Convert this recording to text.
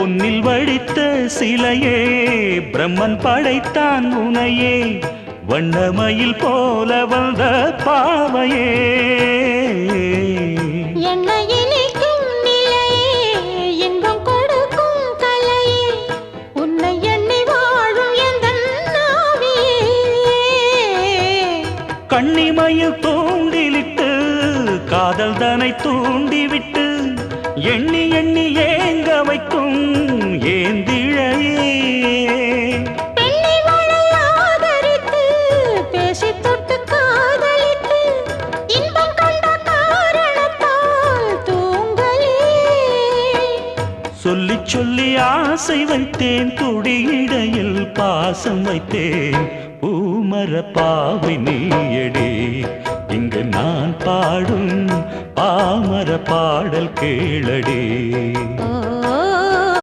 பொன்னில் வடித்த சிலையே பிரம்மன் படைத்தான் உனையே வண்ணமயில் போல வந்த பாவையே கண்ணிமையில் தூண்டிலிட்டு காதல் தனை தூண்டிவிட்டு எண்ணி எண்ணி ஏங்க வைக்கும் ஏந்திழையே சொல்லி சொல்லி ஆசை வைத்தேன் துடியிடையில் பாசம் வைத்தேன் பூமர பாவை நீயடி இங்கு நான் பாடும் பாமர பாடல் கேளடி.